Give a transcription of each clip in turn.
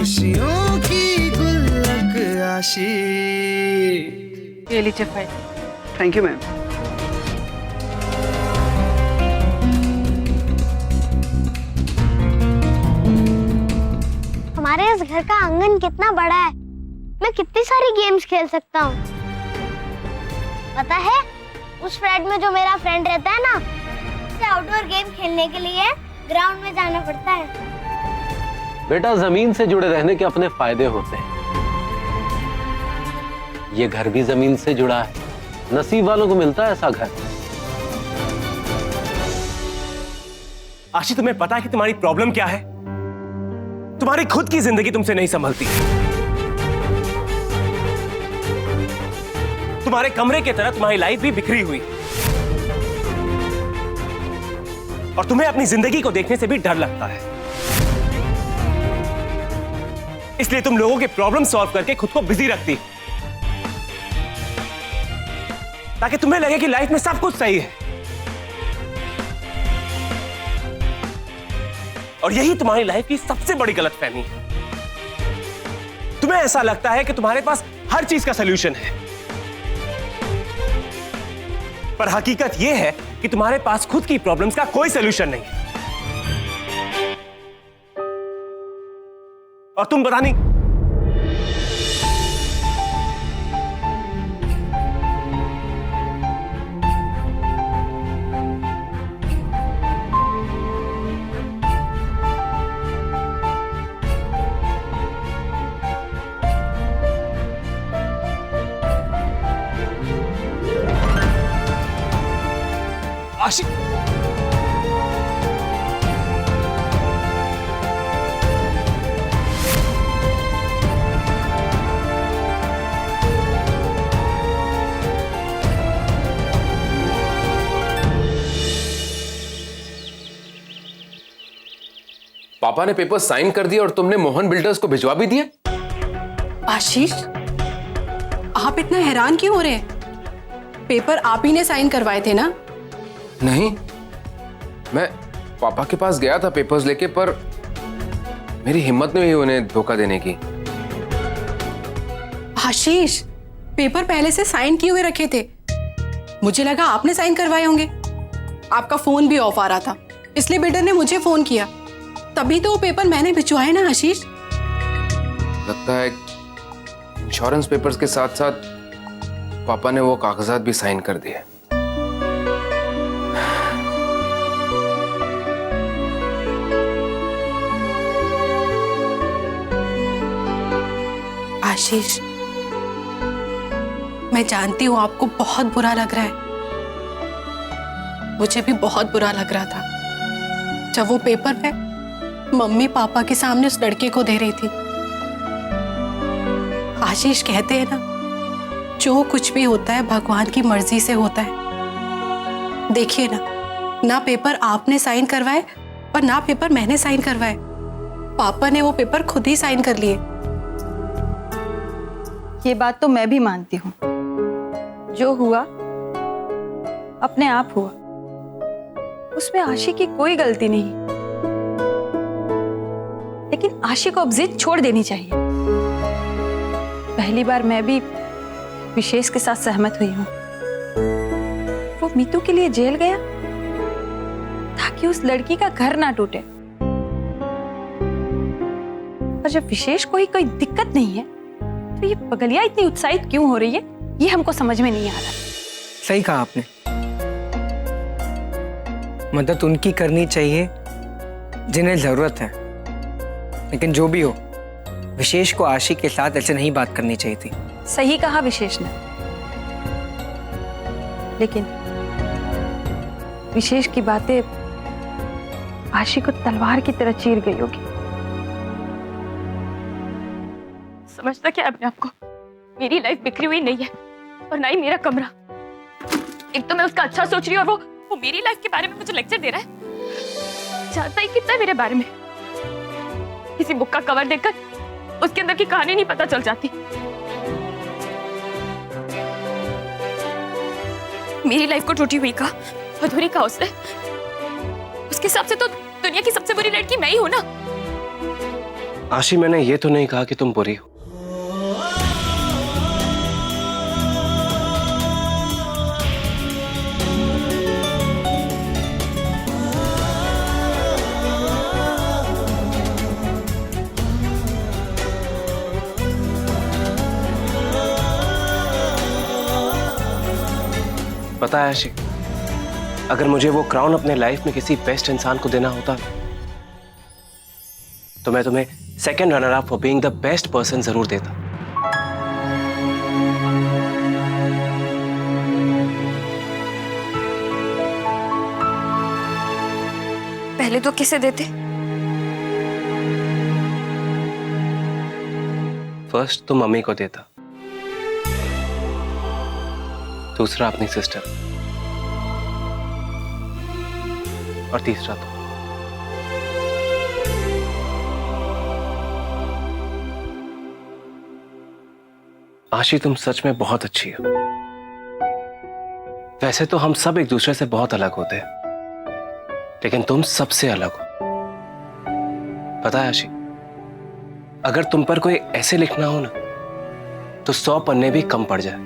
खुशियों की गुल्लक आशी। ये लीजिए फाइल। Thank you ma'am. हमारे इस घर का आंगन कितना बड़ा है, मैं कितनी सारी गेम्स खेल सकता हूँ। पता है, उस फ्लैट में जो मेरा फ्रेंड रहता है ना, उसे आउटडोर गेम खेलने के लिए ग्राउंड में जाना पड़ता है। बेटा, जमीन से जुड़े रहने के अपने फायदे होते हैं। ये घर भी जमीन से जुड़ा है, नसीब वालों को मिलता है ऐसा घर। आशी, तुम्हें पता है कि तुम्हारी प्रॉब्लम क्या है? तुम्हारी खुद की जिंदगी तुमसे नहीं संभलती। तुम्हारे कमरे की तरह तुम्हारी लाइफ भी बिखरी हुई, और तुम्हें अपनी जिंदगी को देखने से भी डर लगता है। इसलिए तुम लोगों के प्रॉब्लम सॉल्व करके खुद को बिजी रखती, ताकि तुम्हें लगे कि लाइफ में सब कुछ सही है। और यही तुम्हारी लाइफ की सबसे बड़ी गलतफहमी है। तुम्हें ऐसा लगता है कि तुम्हारे पास हर चीज का सलूशन है, पर हकीकत यह है कि तुम्हारे पास खुद की प्रॉब्लम्स का कोई सलूशन नहीं है। और तुम पता नहीं आशी, पापा ने पेपर साइन कर दिए और तुमने मोहन बिल्डर्स को भिजवा भी दिए। आशीष, आप इतना हैरान क्यों हो रहे हैं? पेपर आप ही ने साइन करवाए थे ना? नहीं, मैं पापा के पास गया था पेपर्स लेके, पर मेरी हिम्मत नहीं हुई उन्हें धोखा देने की। आशीष, पेपर पहले से साइन किए हुए रखे थे, मुझे लगा आपने साइन करवाए होंगे। आपका फोन भी ऑफ आ रहा था, इसलिए बिल्डर ने मुझे फोन किया, तभी तो वो पेपर मैंने भिजवाए ना। आशीष, लगता है इंश्योरेंस पेपर्स के साथ साथ पापा ने वो कागजात भी साइन कर दिए। आशीष, मैं जानती हूं आपको बहुत बुरा लग रहा है, मुझे भी बहुत बुरा लग रहा था जब वो पेपर मैं मम्मी पापा के सामने उस लड़के को दे रही थी। आशीष, कहते हैं ना, जो कुछ भी होता है भगवान की मर्जी से होता है। देखिए ना पेपर आपने साइन करवाए और ना पेपर मैंने साइन करवाए, पापा ने वो पेपर खुद ही साइन कर लिए। ये बात तो मैं भी मानती हूँ, जो हुआ अपने आप हुआ, उसमें आशी की कोई गलती नहीं। लेकिन आशी को अब जिद छोड़ देनी चाहिए। पहली बार मैं भी विशेष के साथ सहमत हुई हूँ। वो मीतू के लिए जेल गया ताकि उस लड़की का घर ना टूटे, और जब विशेष को ही कोई दिक्कत नहीं है तो ये पगलिया इतनी उत्साहित क्यों हो रही है, ये हमको समझ में नहीं आ रहा। सही कहा आपने, मदद उनकी करनी चाहिए जिन्हें जरूरत है, लेकिन जो भी हो, विशेष को आशी के साथ ऐसे नहीं बात करनी चाहिए थी। सही कहा विशेष ने, लेकिन विशेष की बातें आशी को तलवार की तरह चीर गई होगी। समझता क्या अपने आप को? मेरी लाइफ बिखरी हुई नहीं है, और ना ही मेरा कमरा। एक तो मैं उसका अच्छा सोच रही हूँ, और वो मेरी लाइफ के बारे में मुझे लेक्चर दे रहा है। जानता ही कितना है मेरे बारे में? किसी बुक का कवर देखकर उसके अंदर की कहानी नहीं पता चल जाती। मेरी लाइफ को टूटी हुई का, अधूरी का उसने, उसके हिसाब से तो दुनिया की सबसे बुरी लड़की मैं ही हूं ना। आशी, मैंने ये तो नहीं कहा कि तुम बुरी हो। पता है आशी, अगर मुझे वो क्राउन अपने लाइफ में किसी बेस्ट इंसान को देना होता तो मैं तुम्हें second runner up for being the best person जरूर देता। पहले तो किसे देते? फर्स्ट तो मम्मी को देता, दूसरा अपनी सिस्टर, और तीसरा तो। आशी, तुम सच में बहुत अच्छी हो। वैसे तो हम सब एक दूसरे से बहुत अलग होते हैं, लेकिन तुम सबसे अलग हो। पता है आशी, अगर तुम पर कोई ऐसे लिखना हो ना, तो 100 पन्ने भी कम पड़ जाए।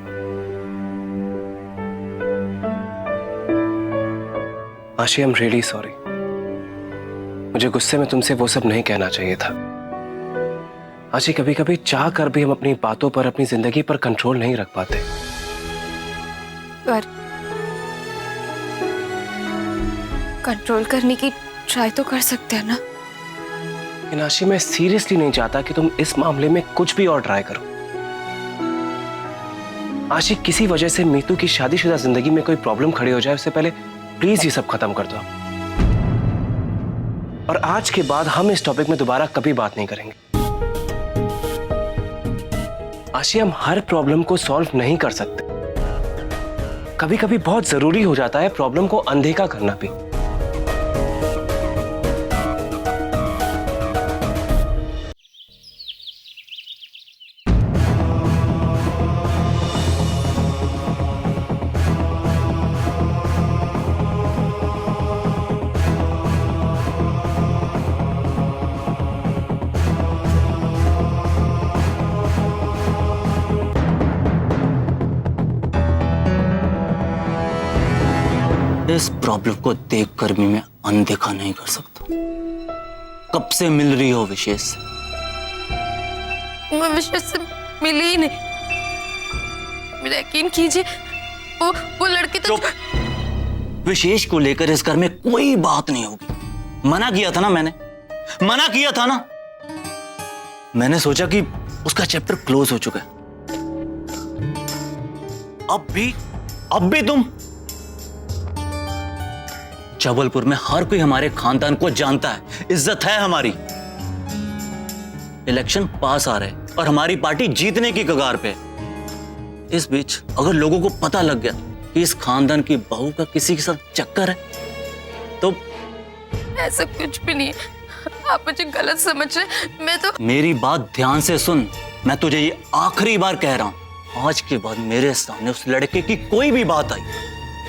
आशी, आई एम रियली सॉरी। मुझे गुस्से में तुमसे वो सब नहीं कहना चाहिए था। आशी, कभी कभी चाह कर भी हम अपनी बातों पर, अपनी जिंदगी पर कंट्रोल नहीं रख पाते। पर कंट्रोल करने की ट्राई तो कर सकते हैं ना। लेकिन आशी, मैं सीरियसली नहीं चाहता कि तुम इस मामले में कुछ भी और ट्राई करो। आशी, किसी वजह से मीतू की शादीशुदा जिंदगी में कोई प्रॉब्लम खड़ी हो जाए, उससे पहले प्लीज ये सब खत्म कर दो। और आज के बाद हम इस टॉपिक में दोबारा कभी बात नहीं करेंगे। आशी, हम हर प्रॉब्लम को सॉल्व नहीं कर सकते। कभी कभी बहुत जरूरी हो जाता है प्रॉब्लम को अनदेखा करना भी। इस प्रॉब्लम को देखकर भी मैं अनदेखा नहीं कर सकता। कब से मिल रही हो विशेष से? मैं विशेष से मिली ही नहीं। मेरा यकीन कीजिए, वो लड़की तो विशेष को लेकर इस घर में कोई बात नहीं होगी। मना किया था ना मैंने, मना किया था ना। मैंने सोचा कि उसका चैप्टर क्लोज हो चुका है। अब भी तुम। जबलपुर में हर कोई हमारे खानदान को जानता है, इज्जत है हमारी। इलेक्शन पास आ रहे और हमारी पार्टी जीतने की कगार पे। इस बीच अगर लोगों को पता लग गया कि इस खानदान की बहू का किसी के साथ चक्कर है, तो ऐसा कुछ भी नहीं है। आप मुझे गलत समझ रहे। मैं तो मेरी बात ध्यान से सुन। मैं तुझे ये आखिरी बार कह रहा हूं, आज के बाद मेरे सामने उस लड़के की कोई भी बात आई,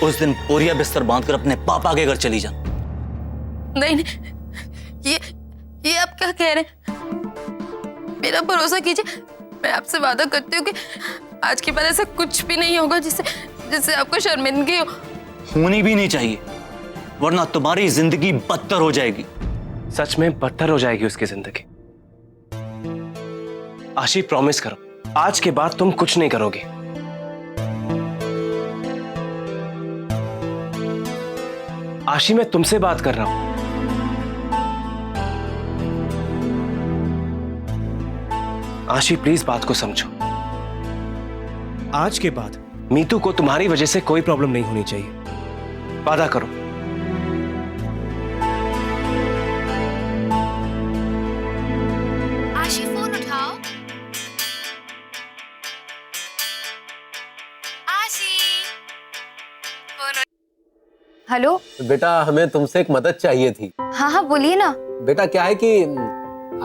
उस दिन बोरिया बिस्तर बांधकर अपने पापा के घर चली जा। नहीं, ये आप क्या कह रहे हैं? मेरा भरोसा कीजिए। मैं आपसे वादा करती हूँ कि आज के बाद ऐसा कुछ भी नहीं होगा जिससे आपको शर्मिंदगी हो। होनी भी नहीं चाहिए, वरना तुम्हारी जिंदगी बदतर हो जाएगी। सच में बदतर हो जाएगी उसकी जिंदगी। आशी, प्रॉमिस करो, आज के बाद तुम कुछ नहीं करोगे। आशी, मैं तुमसे बात कर रहा हूं। आशी, प्लीज बात को समझो। आज के बाद मीतू को तुम्हारी वजह से कोई प्रॉब्लम नहीं होनी चाहिए। वादा करो। आशी, फोन उठाओ। आशी, हेलो। बेटा, हमें तुमसे एक मदद चाहिए थी। हाँ, बोलिए ना। बेटा, क्या है कि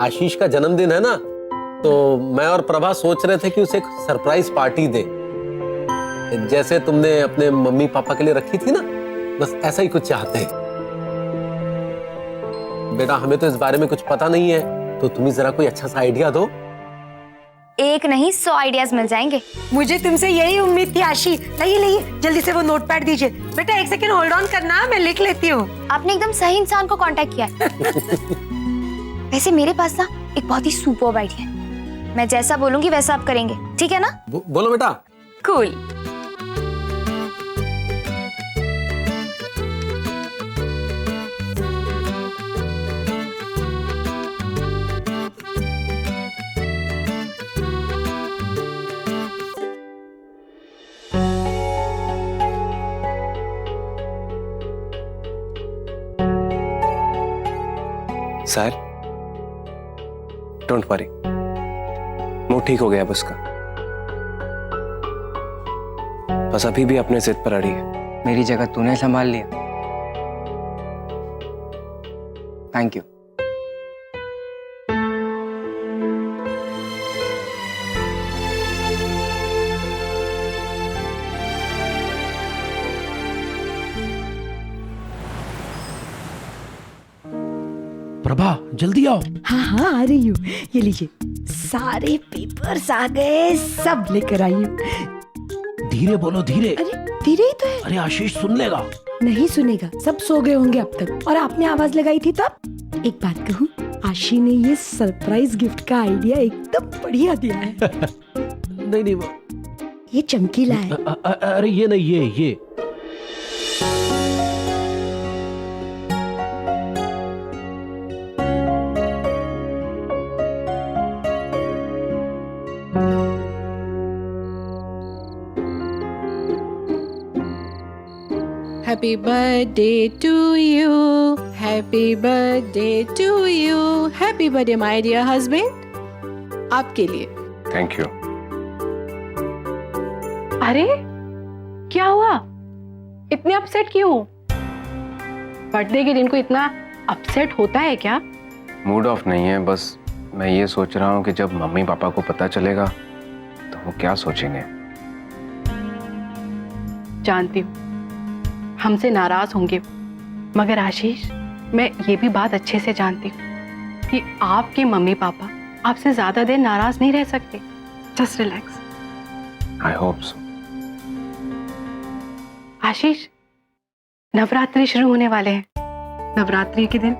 आशीष का जन्मदिन है ना, तो मैं और प्रभा सोच रहे थे कि उसे एक सरप्राइज पार्टी दे, जैसे तुमने अपने मम्मी पापा के लिए रखी थी ना, बस ऐसा ही कुछ चाहते हैं। बेटा, हमें तो इस बारे में कुछ पता नहीं है, तो तुम्हें जरा कोई अच्छा सा आइडिया दो। एक नहीं 100 आइडियाज मिल जाएंगे। मुझे तुमसे यही उम्मीद थी आशी। लाइए जल्दी से वो नोटपैड दीजिए। बेटा 1 सेकंड होल्ड ऑन करना, मैं लिख लेती हूँ। आपने एकदम सही इंसान को कांटेक्ट किया है। वैसे मेरे पास ना एक बहुत ही सुपर्ब आइडिया है। मैं जैसा बोलूंगी वैसा आप करेंगे, ठीक है ना? बोलो बेटा। Cool. Sir, don't worry, mood ठीक हो गया अब उसका। बस अभी भी अपने जिद पर अड़ी है। मेरी जगह तूने संभाल लिया। Thank you. प्रभा जल्दी आओ। हाँ हाँ आ रही हूँ। ये लीजिए, सारे पेपर्स आ गए, सब लेकर आई हूँ। धीरे बोलो, धीरे। अरे धीरे ही तो है। अरे आशीष सुन लेगा। नहीं सुनेगा, सब सो गए होंगे अब तक। और आपने आवाज लगाई थी तब। एक बात कहूँ, आशी ने ये सरप्राइज गिफ्ट का आइडिया एकदम बढ़िया दिया है। नहीं वो ये चमकीला है। अरे ये नहीं, ये Happy birthday to you. Happy birthday to you. Happy birthday my dear husband. आपके लिए। Thank you. अरे क्या हुआ, इतने अपसेट क्यों? बर्थडे के दिन को इतना अपसेट होता है क्या? मूड ऑफ नहीं है, बस मैं ये सोच रहा हूँ कि जब मम्मी पापा को पता चलेगा तो वो क्या सोचेंगे। जानती हूँ हमसे नाराज होंगे, मगर आशीष मैं ये भी बात अच्छे से जानती हूँ कि आपके मम्मी पापा आपसे ज्यादा देर नाराज नहीं रह सकते। Just relax. I hope so. Ashish, Navratri शुरू होने वाले हैं। नवरात्रि के दिन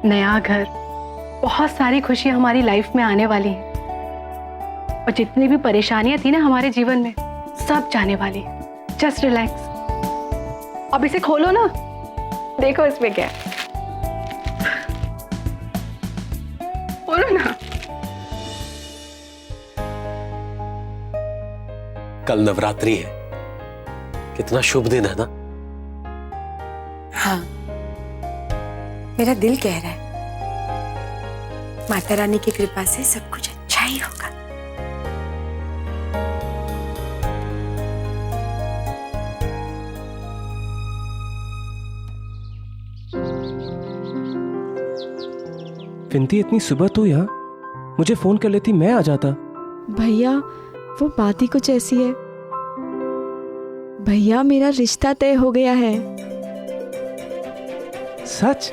नया घर, बहुत सारी खुशियां हमारी लाइफ में आने वाली हैं और जितनी भी परेशानियां थी ना हमारे जीवन में, सब जाने वाली है। Just relax. अब इसे खोलो ना, देखो इसमें क्या है। खोलो ना। कल नवरात्रि है, कितना शुभ दिन है ना। हाँ, मेरा दिल कह रहा है माता रानी की कृपा से सब कुछ अच्छा ही होगा। विनती, इतनी सुबह तू यहाँ? मुझे फोन कर लेती, मैं आ जाता। भैया वो बात ही कुछ ऐसी है। भैया मेरा रिश्ता तय हो गया है। सच?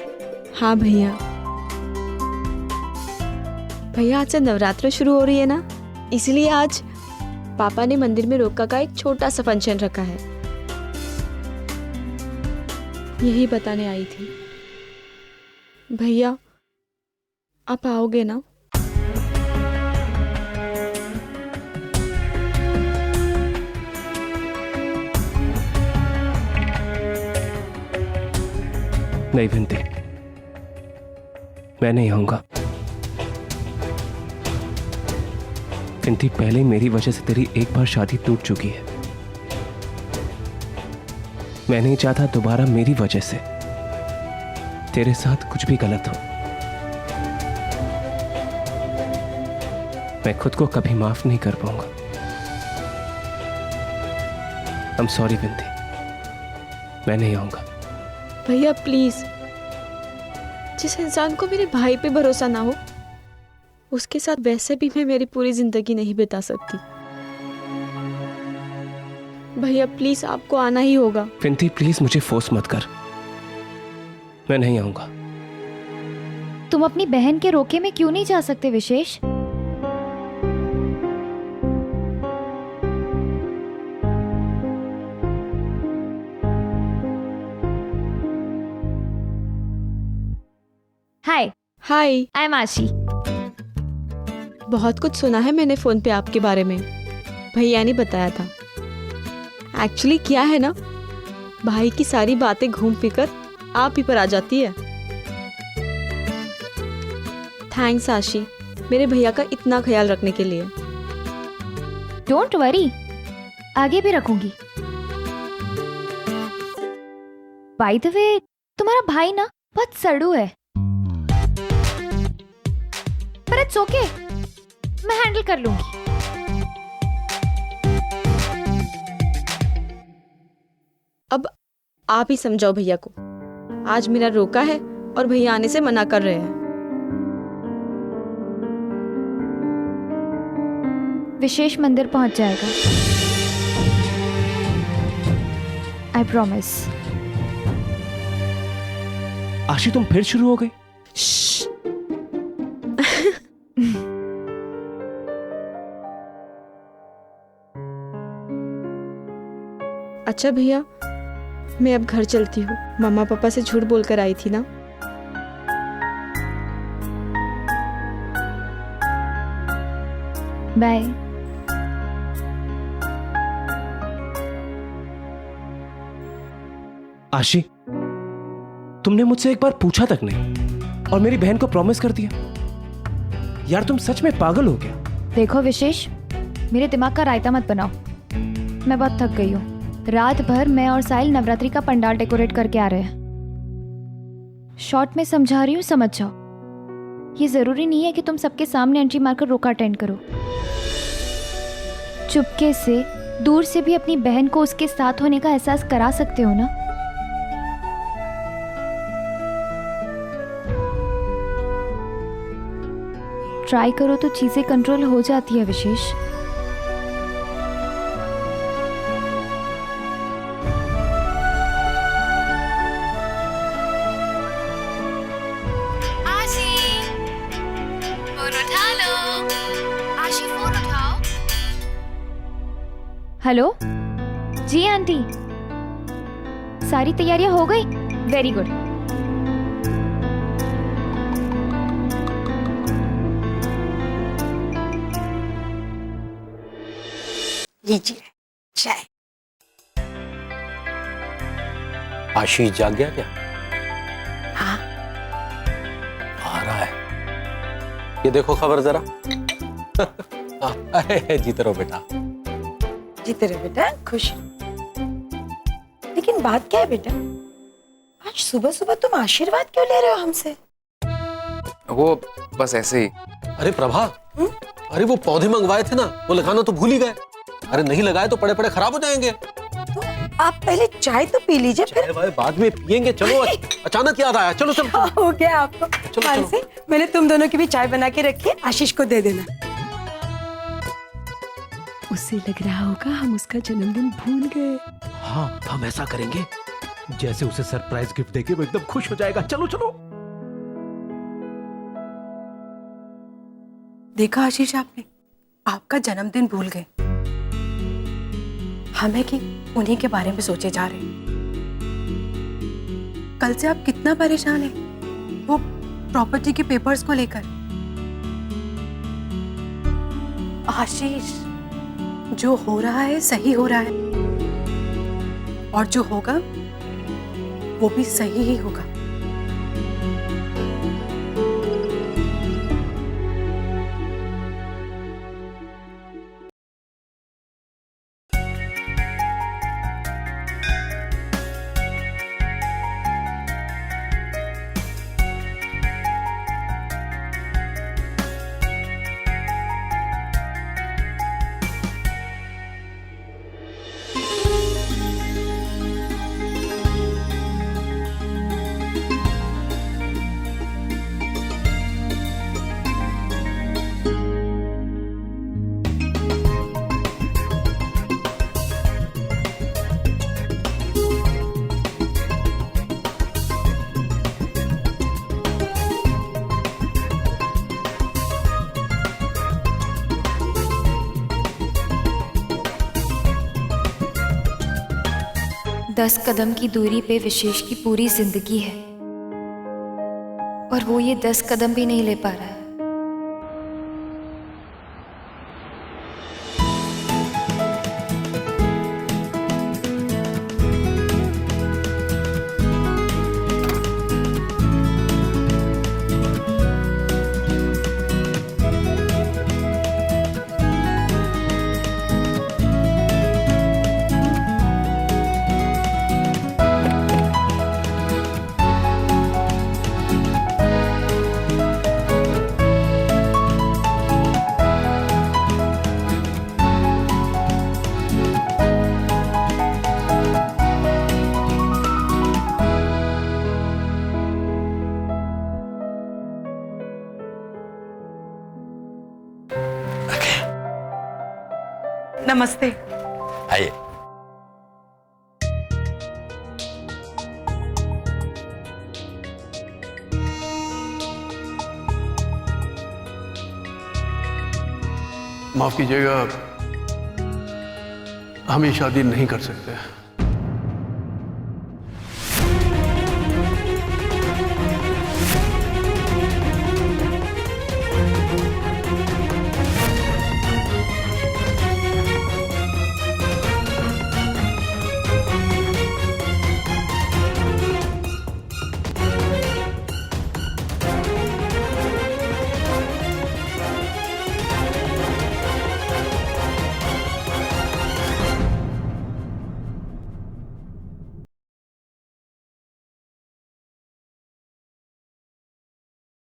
हाँ भैया। भैया आज से नवरात्र शुरू हो रही है ना, इसलिए आज पापा ने मंदिर में रोका का एक छोटा सा फंक्शन रखा है। यही बताने आई थी। भैया आप आओगे ना? नहीं विनती, मैं नहीं आऊंगा। विनती, पहले ही मेरी वजह से तेरी एक बार शादी टूट चुकी है। मैं नहीं चाहता दोबारा मेरी वजह से तेरे साथ कुछ भी गलत हो। मैं खुद को कभी माफ नहीं कर पाऊंगा। I'm sorry विनती, मैं नहीं आऊंगा। भैया प्लीज, जिस इंसान को मेरे भाई पे भरोसा ना हो, उसके साथ वैसे भी मैं मेरी पूरी जिंदगी नहीं बिता सकती। भैया प्लीज, आपको आना ही होगा। विनती प्लीज मुझे फोर्स मत कर, मैं नहीं आऊंगा। तुम अपनी बहन के रोके में क्यों नहीं जा सकते विशेष? हाय हाय, आई एम आशी। बहुत कुछ सुना है मैंने फोन पे आपके बारे में। भैया ने बताया था। एक्चुअली क्या है ना, भाई की सारी बातें घूम फिर कर आप ही पर आ जाती है। थैंक्स आशी, मेरे भैया का इतना ख्याल रखने के लिए। डोंट वरी, आगे भी रखूंगी। बाय द वे, तुम्हारा भाई ना बहुत सड़ू है, पर इट्स ओके, मैं हैंडल कर लूंगी। अब आप ही समझाओ भैया को। आज मेरा रोका है और भैया आने से मना कर रहे हैं। विशेष मंदिर पहुंच जाएगा, आई प्रॉमिस। आशी तुम फिर शुरू हो गई? अच्छा भैया, मैं अब घर चलती हूँ। मम्मा पापा से झूठ बोलकर आई थी ना। बाय। आशी, तुमने मुझसे एक बार पूछा तक नहीं और मेरी बहन को प्रॉमिस कर दिया। यार तुम सच में पागल हो गया। देखो विशेष, मेरे दिमाग का रायता मत बनाओ, मैं बहुत थक गई हूँ। रात भर मैं और साहिल नवरात्रि का पंडाल डेकोरेट करके आ रहे हैं। शॉर्ट में समझा रही हूँ, समझ जाओ। ये जरूरी नहीं है कि तुम सबके सामने एंट्री मारकर रोका अटेंड करो। चुपके से, दूर से भी अपनी बहन को उसके साथ होने का एहसास करा सकते हो ना। ट्राई करो तो चीजें कंट्रोल हो जाती है विशेष। हेलो जी आंटी, सारी तैयारियां हो गई? Very good. लीजिए चाय। आशीष जाग गया क्या? हाँ, आ रहा है। ये देखो खबर जरा। जीते रहो बेटा। जीते रहे बेटा, खुश। लेकिन बात क्या है बेटा, आज सुबह सुबह तुम आशीर्वाद क्यों ले रहे हो हमसे? वो बस ऐसे ही। अरे प्रभा, अरे वो पौधे मंगवाए थे ना, वो लगाना तो भूल ही गए। अरे नहीं लगाए तो पड़े पड़े खराब हो जाएंगे। तो आप पहले चाय तो पी लीजिए, फिर भाई बाद में पियेंगे। चलो, अचानक याद आया। चलो चलो। हो गया आपको। चलो। से मैंने तुम दोनों की भी चाय बना के रखी है, आशीष को दे देना। उसे लग रहा होगा हम उसका जन्मदिन भूल गए। हाँ, हम ऐसा करेंगे जैसे उसे सरप्राइज गिफ्ट देके वो एकदम खुश हो जाएगा। चलो चलो। देखा आशीष, आपने आपका जन्मदिन भूल गए। हमें कि उन्हीं के बारे में सोचे जा रहे हैं। कल से आप कितना परेशान हैं वो प्रॉपर्टी के पेपर्स को लेकर। आशीष, जो हो रहा है सही हो रहा है, और जो होगा वो भी सही ही होगा। 10 कदम की दूरी पे विशेष की पूरी जिंदगी है और वो ये 10 कदम भी नहीं ले पा रहा है। नमस्ते। आइए। माफ कीजिएगा, हम ये शादी नहीं कर सकते।